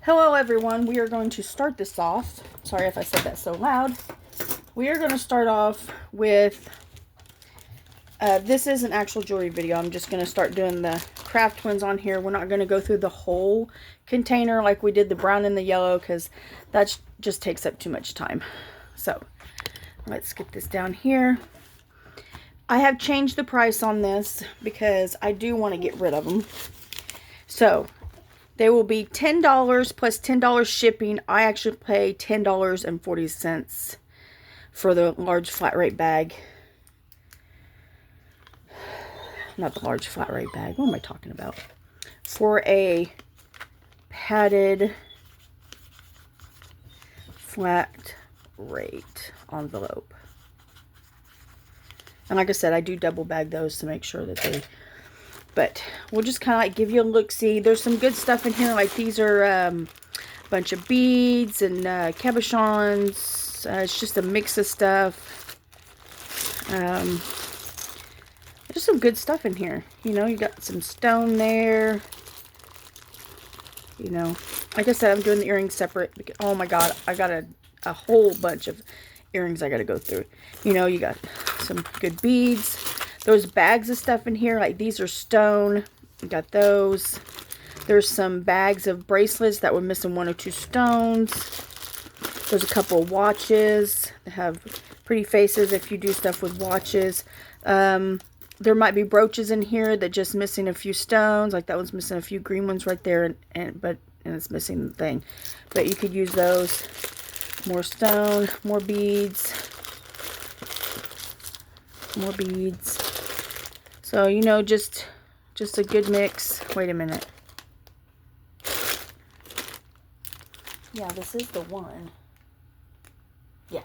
Hello everyone, we are going to start this off. Sorry if I said that so loud. We are going to start off with, this is an actual jewelry video. I'm just going to start doing the craft ones on here. We're not going to go through the whole container like we did the brown and the yellow because that just takes up too much time. So let's get this down here. I have changed the price on this because I do want to get rid of them. So they will be $10 plus $10 shipping. I actually pay $10.40 for the large flat rate bag. Not the large flat rate bag. What am I talking about? For a padded flat rate envelope. And like I said, I do double bag those to make sure that they... But we'll just kind of like give you a look-see. There's some good stuff in here. Like these are a bunch of beads and cabochons. It's just a mix of stuff. There's some good stuff in here. You know, you got some stone there. You know, like I said, I'm doing the earrings separate. Because, oh my God, I got a whole bunch of earrings I got to go through. You know, you got some good beads. Those bags of stuff in here, like these are stone. You got those. There's some bags of bracelets that were missing one or two stones. There's a couple of watches that have pretty faces if you do stuff with watches. There might be brooches in here that just missing a few stones. Like that one's missing a few green ones right there, and it's missing the thing. But you could use those. More stone, more beads. More beads. So, you know, just a good mix. Wait a minute. Yeah, this is the one. Yeah.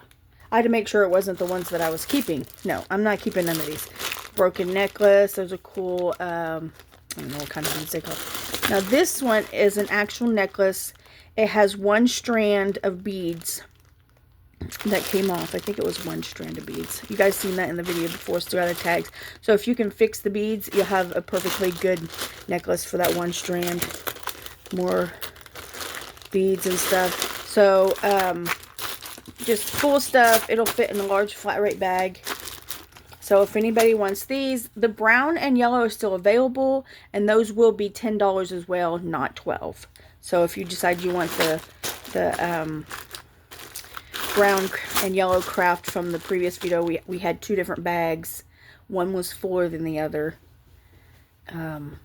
I had to make sure it wasn't the ones that I was keeping. No, I'm not keeping none of these. Broken necklace. Those are cool. I don't know what kind of beads they call. Now, this one is an actual necklace. It has one strand of beads that came off. I think it was one strand of beads. You guys seen that in the video before, still got the tags. So if you can fix the beads, you'll have a perfectly good necklace for that one strand. More beads and stuff. So just cool stuff. It'll fit in a large flat rate bag. So if anybody wants these, the brown and yellow are still available, and those will be $10 as well, not $12. So if you decide you want the brown and yellow craft from the previous video, we had two different bags. One was fuller than the other. And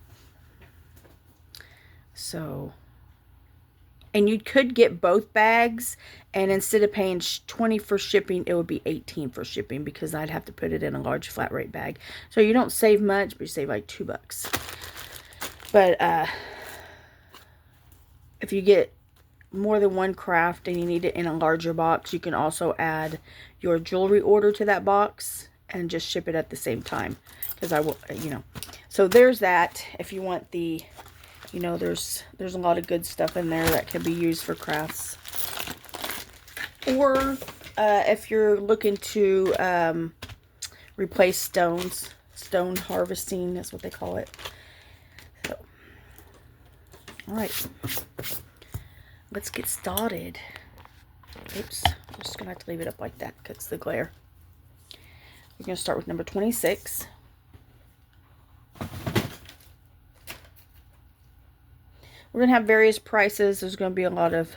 you could get both bags, and instead of paying $20 for shipping, it would be $18 for shipping because I'd have to put it in a large flat rate bag. So you don't save much, but you save like $2. But if you get more than one craft and you need it in a larger box, you can also add your jewelry order to that box and just ship it at the same time, because I will, you know. So there's that. If you want the, you know, there's a lot of good stuff in there that can be used for crafts. Or if you're looking to replace stones, stone harvesting, that's what they call it. So, all right. Let's get started. Oops, I'm just going to have to leave it up like that because it's the glare. We're going to start with number 26. We're going to have various prices. There's going to be a lot of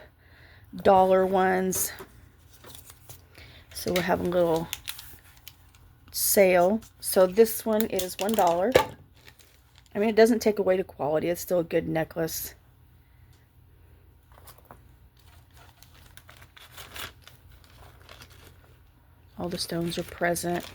dollar ones. So we'll have a little sale. So this one is $1. I mean, it doesn't take away the quality. It's still a good necklace. All the stones are present.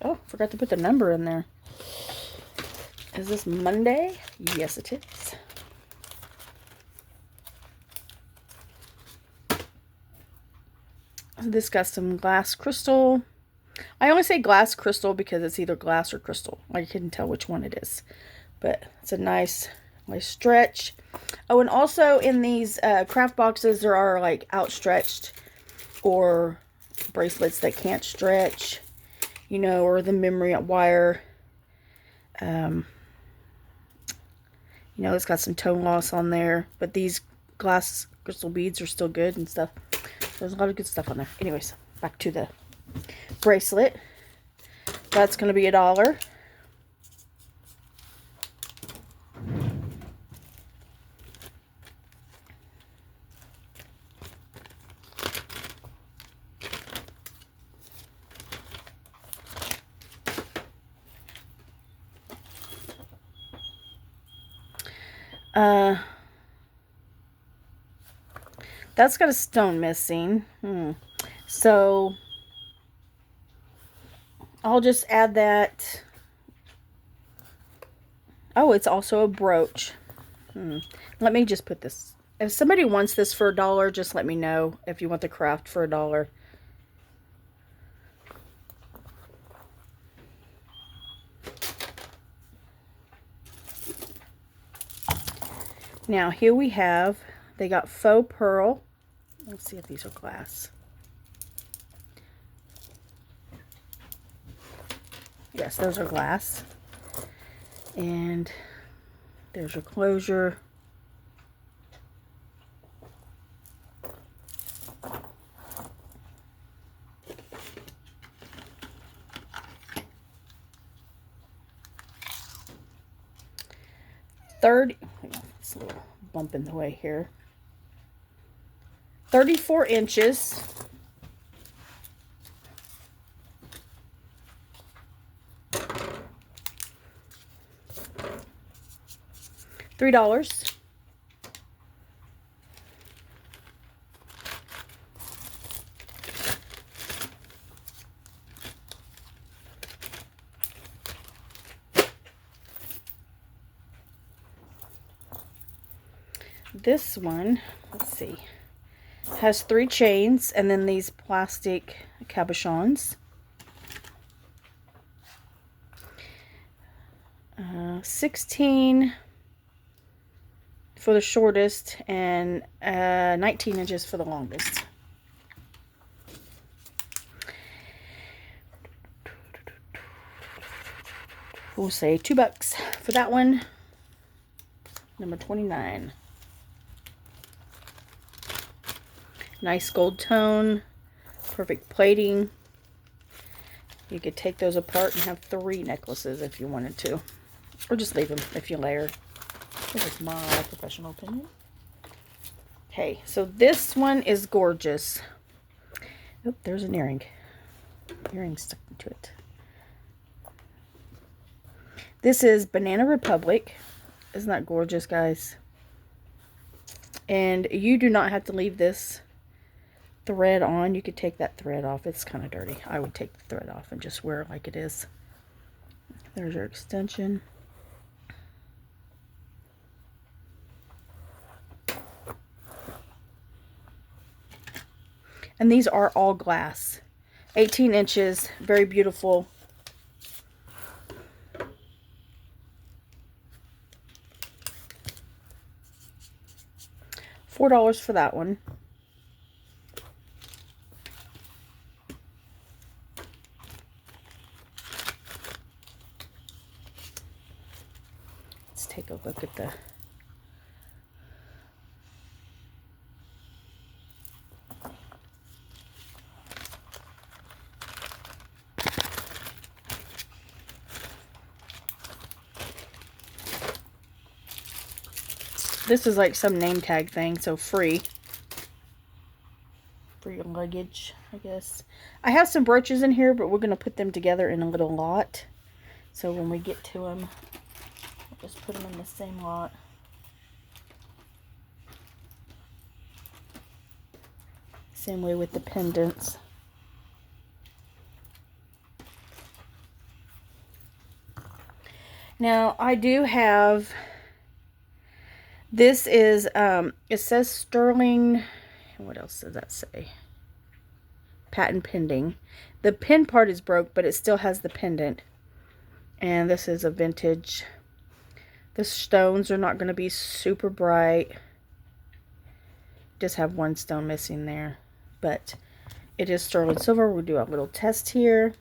Oh, forgot to put the number in there. Is this Monday? Yes, it is. This got some glass crystal. I only say glass crystal because it's either glass or crystal. I couldn't tell which one it is. But it's a nice My stretch. Oh, and also in these craft boxes, there are like outstretched or bracelets that can't stretch, you know, or the memory wire. You know, it's got some tone loss on there, but these glass crystal beads are still good and stuff. There's a lot of good stuff on there. Anyways, back to the bracelet. That's going to be $1. That's got a stone missing. So I'll just add that. Oh, it's also a brooch. Let me just put this. If somebody wants this for $1, just let me know if you want the craft for $1. Now here we have, they got faux pearl. Let's see if these are glass. Yes, those are glass. And there's your closure. It's a little bump in the way here. 34 inches. $3. This one, let's see, has 3 chains and then these plastic cabochons. 16 for the shortest and 19 inches for the longest. We'll say $2 for that one. Number 29. Nice gold tone, perfect plating. You could take those apart and have 3 necklaces if you wanted to. Or just leave them if you layer. This is my professional opinion. Okay, so this one is gorgeous. Oh, there's an earring. Earring stuck to it. This is Banana Republic. Isn't that gorgeous, guys? And you do not have to leave this thread on. You could take that thread off. It's kind of dirty. I would take the thread off and just wear it like it is. There's your extension. And these are all glass. 18 inches. Very beautiful. $4 for that one. Let's take a look at the this is like some name tag thing, so free for your luggage, I guess. I have some brooches in here, but we're going to put them together in a little lot. So when we get to them, we'll just put them in the same lot. Same way with the pendants. Now, I do have, this is, it says sterling, what else does that say? Patent pending. The pin part is broke, but it still has the pendant. And this is a vintage The stones are not going to be super bright. Just have one stone missing there. But it is sterling silver. We'll do a little test here.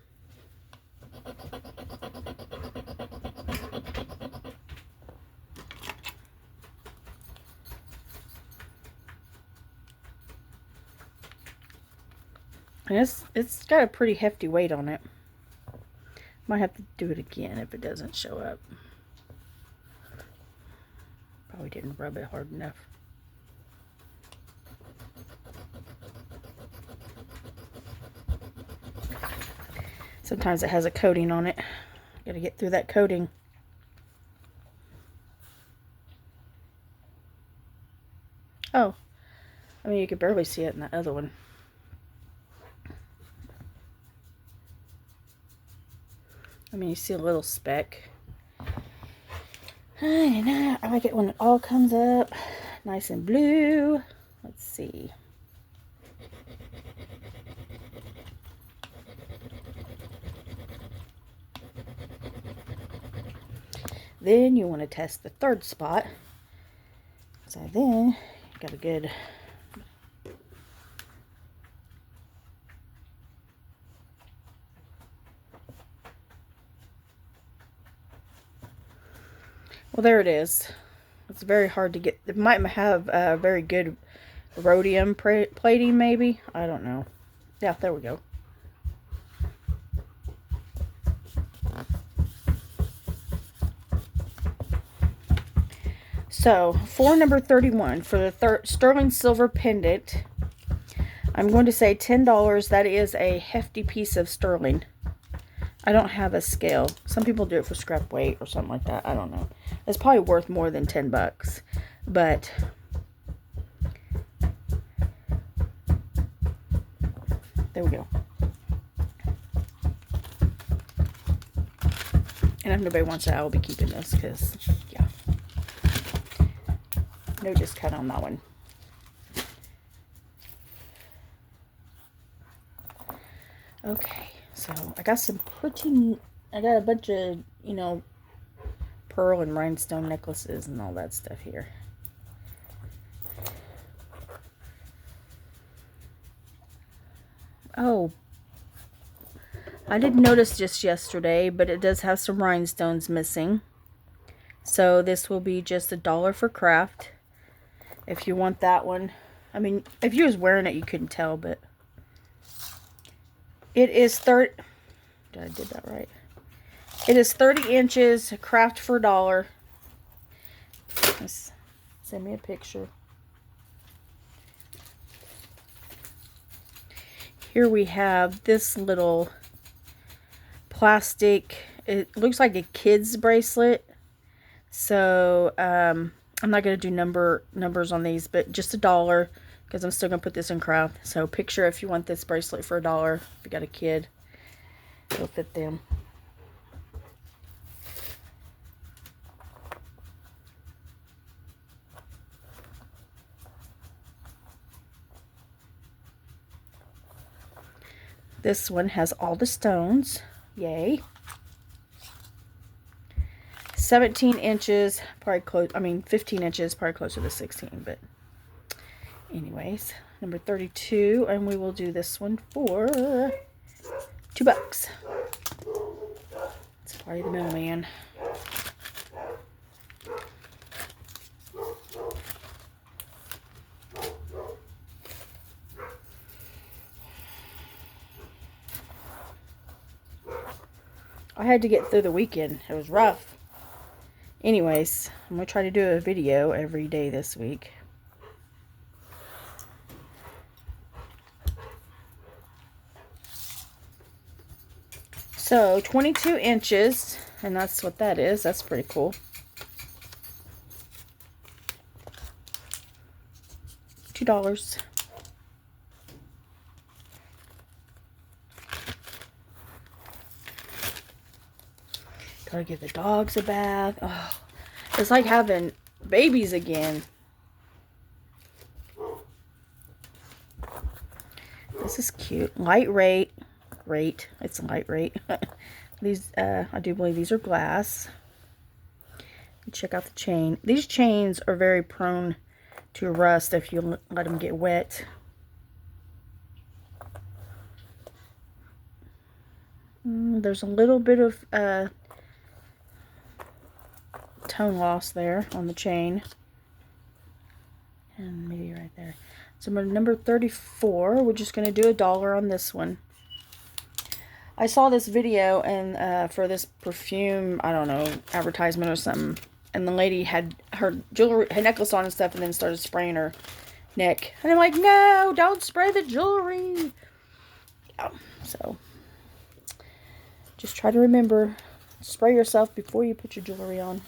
And it's got a pretty hefty weight on it. Might have to do it again if it doesn't show up. Probably didn't rub it hard enough. Sometimes it has a coating on it. Got to get through that coating. Oh, I mean, you could barely see it in that other one. I mean, you see a little speck. I like it when it all comes up nice and blue. Let's see. Then you want to test the third spot. So then you got a good well, there it is. It's very hard to get. It might have a very good rhodium plating, maybe. I don't know. Yeah, there we go. So, for number 31, for the sterling silver pendant, I'm going to say $10. That is a hefty piece of sterling. I don't have a scale. Some people do it for scrap weight or something like that. I don't know. It's probably worth more than 10 bucks. But there we go. And if nobody wants it, I will be keeping this because, yeah. No discount on that one. Okay, so I got I got a bunch of, you know, pearl and rhinestone necklaces and all that stuff here. Oh, I didn't notice just yesterday, but it does have some rhinestones missing. So this will be just $1 for craft. If you want that one. I mean, if you was wearing it, you couldn't tell, but it is I did that right. It is 30 inches, craft for $1. Send me a picture. Here we have this little plastic, it looks like a kid's bracelet. So, I'm not going to do numbers on these, but just $1 because I'm still going to put this in craft. So picture if you want this bracelet for $1, if you got a kid, it'll fit them. This one has all the stones. Yay. 17 inches, probably close, 15 inches, probably closer to 16, but anyways, number 32, and we will do this one for $2. It's probably the middleman. I had to get through the weekend. It was rough. Anyways, I'm going to try to do a video every day this week. So, 22 inches, and that's what that is. That's pretty cool. $2. Gotta give the dogs a bath. Oh, it's like having babies again. This is cute. Lightweight. Great. It's lightweight. These, I do believe these are glass. check out the chain. These chains are very prone to rust if you let them get wet. There's a little bit of tone loss there on the chain. And maybe right there. So number 34, we're just going to do $1 on this one. I saw this video and for this perfume, I don't know, advertisement or something. And the lady had her jewelry, her necklace on and stuff, and then started spraying her neck. And I'm like, no, don't spray the jewelry. Yeah, so just try to remember, spray yourself before you put your jewelry on.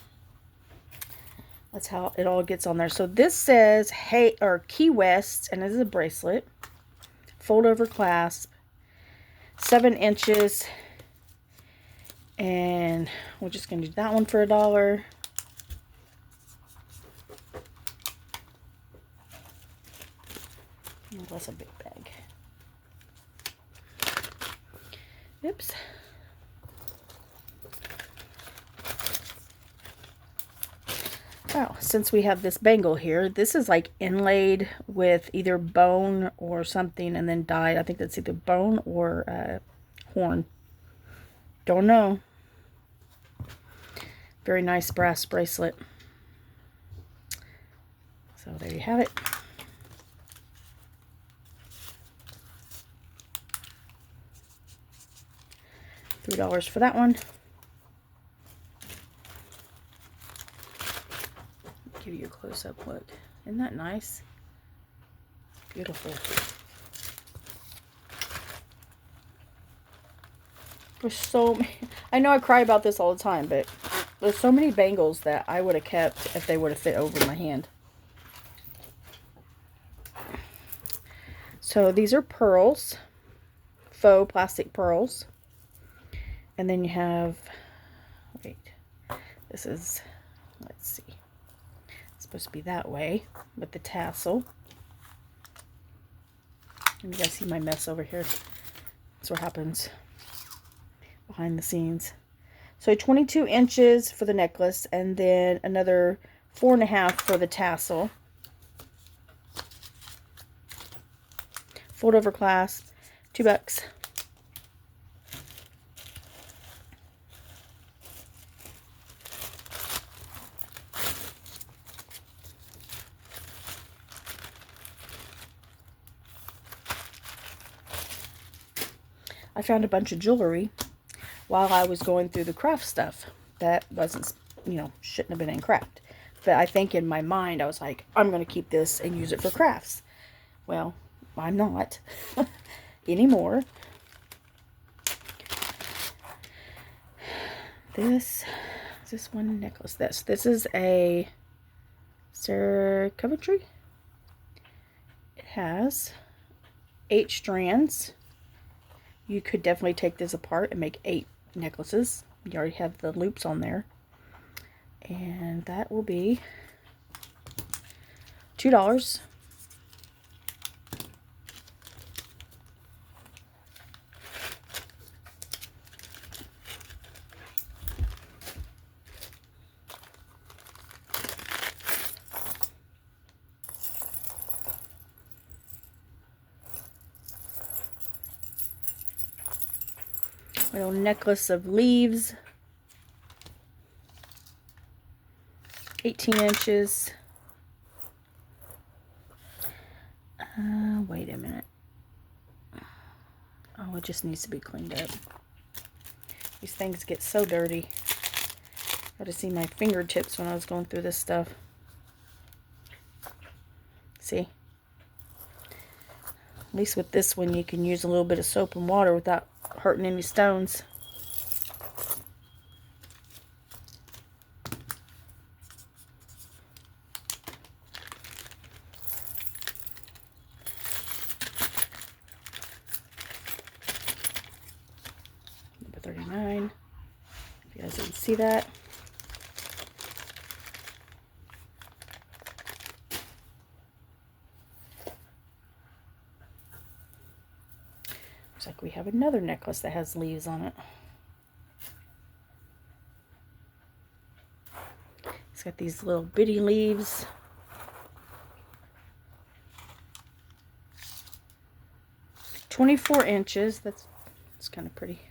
That's how it all gets on there. So this says, hey, or Key West, and this is a bracelet. Fold over clasp. 7 inches. And we're just going to do that one for $1. Oh, that's a big bag. Oops. Oh, since we have this bangle here, this is like inlaid with either bone or something and then dyed. I think that's either bone or horn. Don't know. Very nice brass bracelet. So there you have it. $3 for that one. Give you a close-up look. Isn't that nice? Beautiful. There's so many. I know I cry about this all the time, but there's so many bangles that I would have kept if they would have fit over my hand. So these are pearls, faux plastic pearls. And then you have, wait, this is, let's see. Supposed to be that way with the tassel. And you guys see my mess over here. That's what happens behind the scenes. So 22 inches for the necklace, and then another 4.5 for the tassel. Fold over clasp, $2. I found a bunch of jewelry while I was going through the craft stuff that wasn't, you know, shouldn't have been in craft. But I think in my mind, I was like, I'm going to keep this and use it for crafts. Well, I'm not anymore. This is this one necklace. This is a Sarah Coventry. It has 8 strands. You could definitely take this apart and make 8 necklaces. You already have the loops on there. And that will be $2. Little necklace of leaves, 18 inches. Wait a minute. Oh, it just needs to be cleaned up. These things get so dirty. Got to see my fingertips when I was going through this stuff. See? At least with this one, you can use a little bit of soap and water without hurting any stones. Number 39. If you guys didn't see that. Looks like we have another necklace that has leaves on it. It's got these little bitty leaves. $24 inches. That's kind of pretty.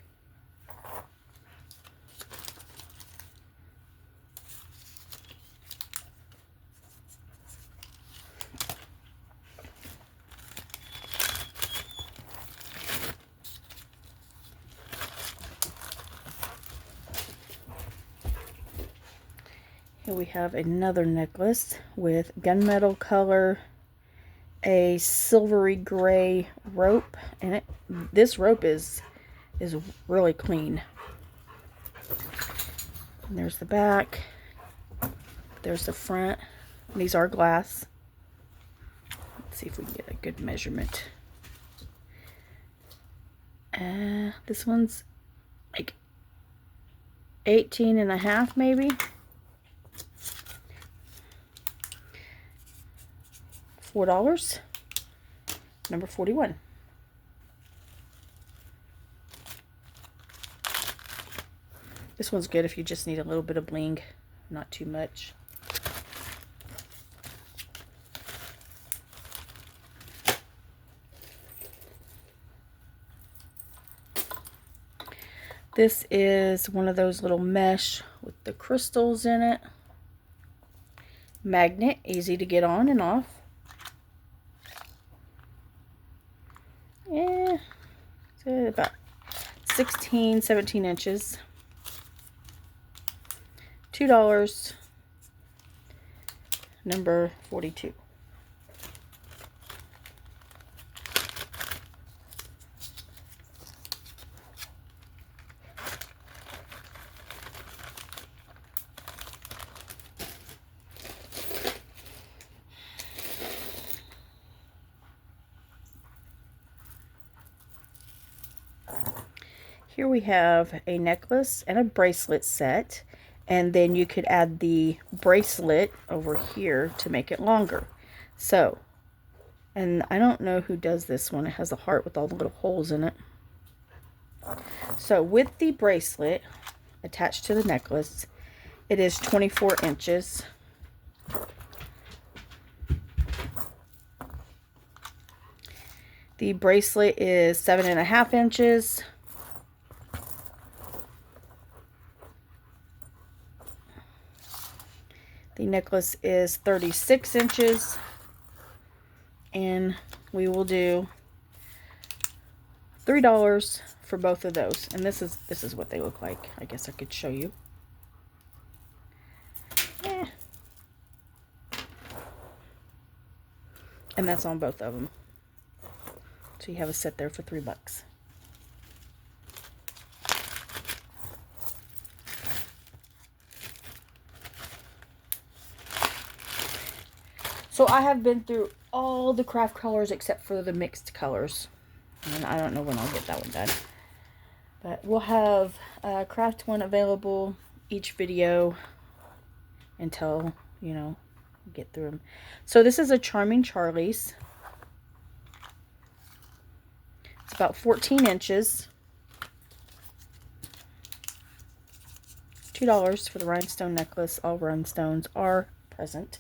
Here we have another necklace with gunmetal color, a silvery gray rope, and this rope is really clean. And there's the back. There's the front. And these are glass. Let's see if we can get a good measurement. This one's like 18.5 maybe. $4. Number 41. This one's good if you just need a little bit of bling, not too much. This is one of those little mesh with the crystals in it. Magnet, easy to get on and off. Yeah, so about 16, 17 inches. $2. Number 42. Here we have a necklace and a bracelet set, and then you could add the bracelet over here to make it longer. So, and I don't know who does this one. It has a heart with all the little holes in it. So with the bracelet attached to the necklace, it is 24 inches. The bracelet is 7.5 inches. The necklace is 36 inches, and we will do $3 for both of those. And this is what they look like. I guess I could show you. Yeah. And that's on both of them. So you have a set there for $3. So I have been through all the craft colors except for the mixed colors. And I don't know when I'll get that one done. But we'll have craft one available each video until, you know, get through them. So this is a Charming Charlie's. It's about 14 inches. $2 for the rhinestone necklace. All rhinestones are present.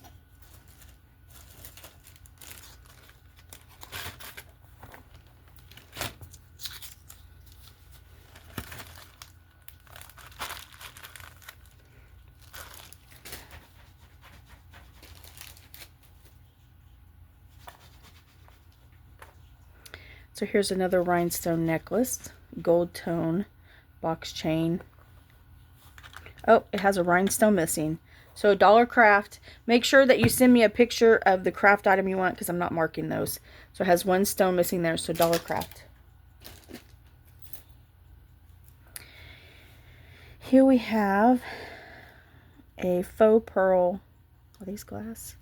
So here's another rhinestone necklace, gold tone, box chain. Oh, it has a rhinestone missing. So $1 craft. Make sure that you send me a picture of the craft item you want because I'm not marking those. So it has one stone missing there, so $1 craft. Here we have a faux pearl. Are these glass?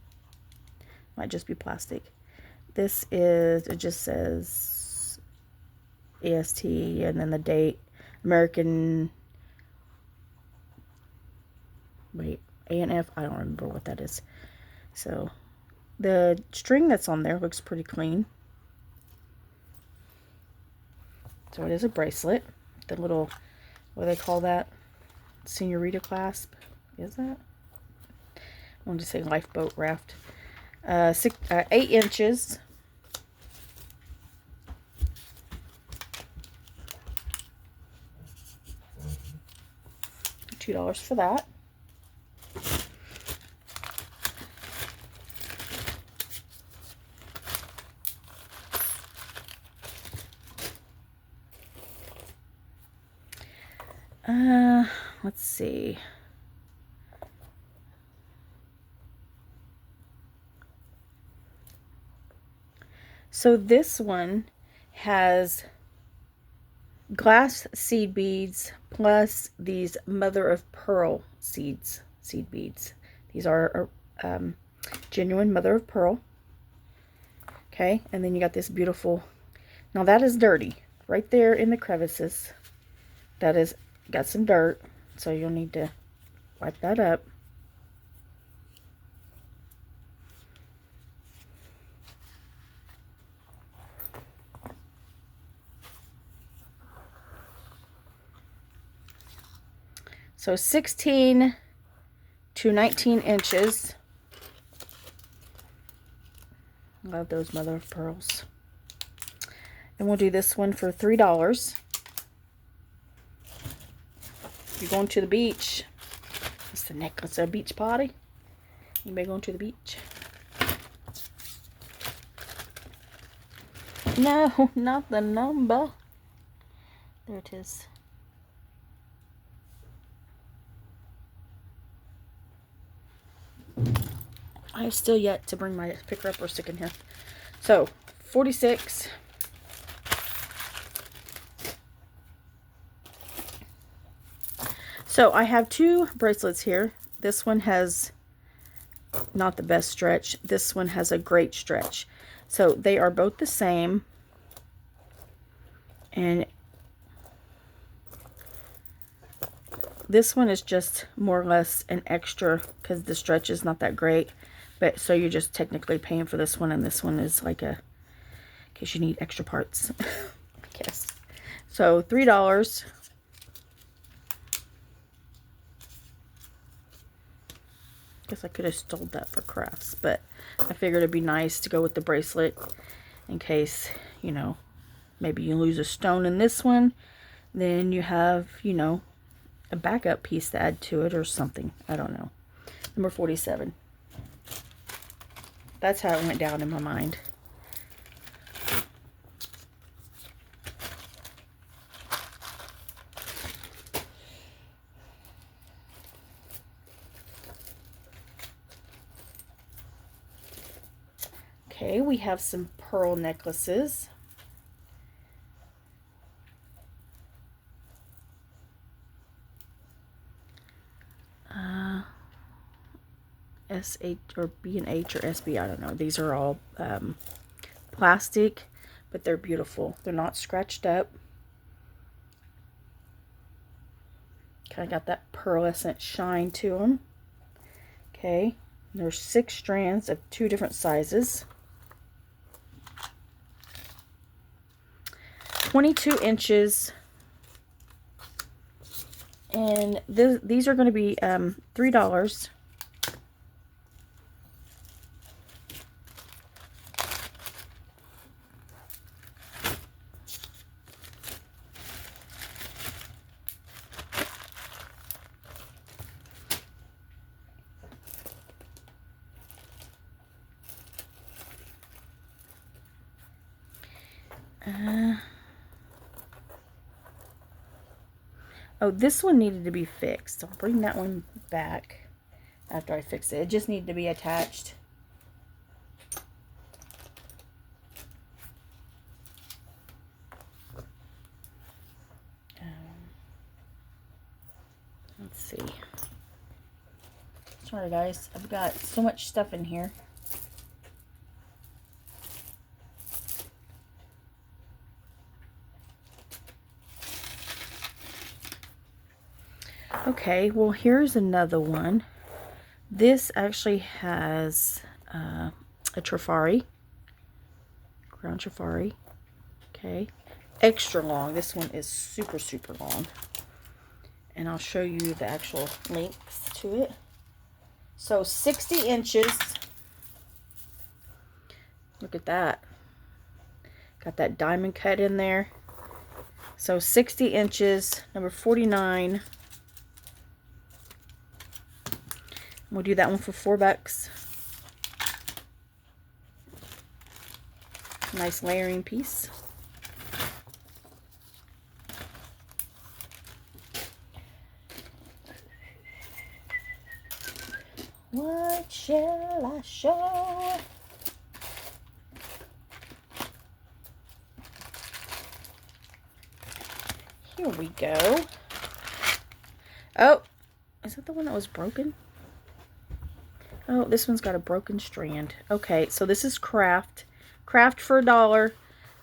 Might just be plastic. This is, it just says EST and then the date. American, wait, ANF, I don't remember what that is. So the string that's on there looks pretty clean. So it is a bracelet. The little, what do they call that? Senorita clasp. Is that? I wanted to say lifeboat raft. 8 inches. $2 for that. Let's see. So this one has glass seed beads plus these mother of pearl seed beads. These are genuine mother of pearl. Okay, and then you got this beautiful, now that is dirty right there in the crevices. That is got some dirt, so you'll need to wipe that up. So 16 to 19 inches. Love those mother of pearls. And we'll do this one for $3. You're going to the beach. It's the necklace of a beach party. Anybody going to the beach? No, not the number. There it is. I have still yet to bring my picker-upper stick in here. So, 46. So, I have 2 bracelets here. This one has not the best stretch. This one has a great stretch. So, they are both the same. And this one is just more or less an extra because the stretch is not that great. But so you're just technically paying for this one, and this one is like a, in case you need extra parts, I guess. So $3. Guess I could have stole that for crafts, but I figured it'd be nice to go with the bracelet in case, you know, maybe you lose a stone in this one, then you have, you know, a backup piece to add to it or something. I don't know. Number 47. That's how it went down in my mind. Okay, we have some pearl necklaces. SH or B&H or SB, I don't know. These are all plastic, but they're beautiful. They're not scratched up. Kind of got that pearlescent shine to them. Okay, and there's 6 strands of 2 different sizes. 22 inches. And these are going to be $3. Oh, this one needed to be fixed. I'll bring that one back after I fix it. It just needed to be attached. Let's see. Sorry guys, I've got so much stuff in here. Okay, well here's another one. This actually has a trifari, ground trifari. Okay, extra long. This one is super, super long. And I'll show you the actual links to it. So 60 inches. Look at that. Got that diamond cut in there. So 60 inches, number 49. We'll do that one for $4. Nice layering piece. What shall I show? Here we go. Oh, is that the one that was broken? Oh, this one's got a broken strand. Okay, so this is craft. Craft for $1.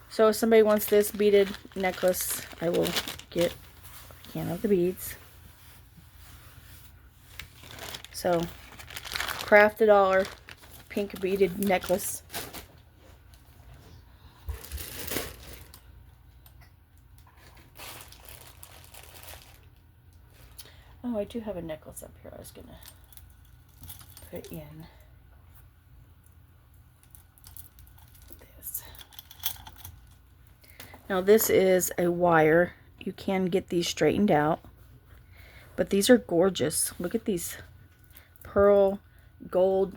So if somebody wants this beaded necklace, I will get a can of the beads. So, craft $1, pink beaded necklace. Oh, I do have a necklace up here I was gonna put in this. Now this is a wire. You can get these straightened out, but these are gorgeous. Look at these pearl gold.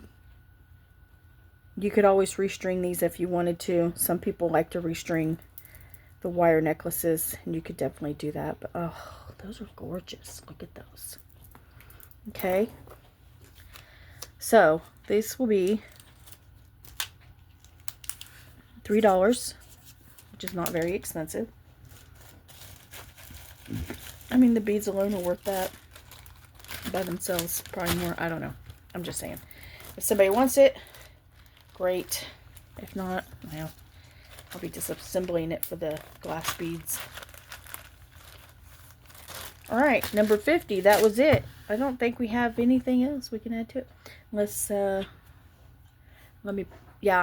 You could always restring these if you wanted to. Some people like to restring the wire necklaces, and you could definitely do that. But oh, those are gorgeous. Look at those. Okay, so this will be $3, which is not very expensive. I mean, the beads alone are worth that by themselves. Probably more. I don't know. I'm just saying. If somebody wants it, great. If not, well, I'll be disassembling it for the glass beads. Alright, number 50. That was it. I don't think we have anything else we can add to it. Let's, yeah,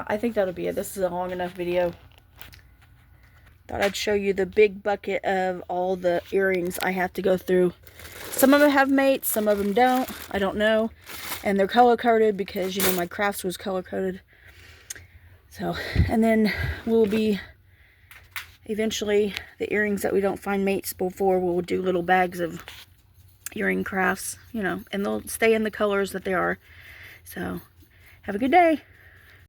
I think that'll be it. This is a long enough video. Thought I'd show you the big bucket of all the earrings I have to go through. Some of them have mates, some of them don't. I don't know. And they're color-coded because, you know, my crafts was color-coded. So, and then we'll be, eventually, the earrings that we don't find mates before, we'll do little bags of earring crafts, you know, and they'll stay in the colors that they are. So, have a good day.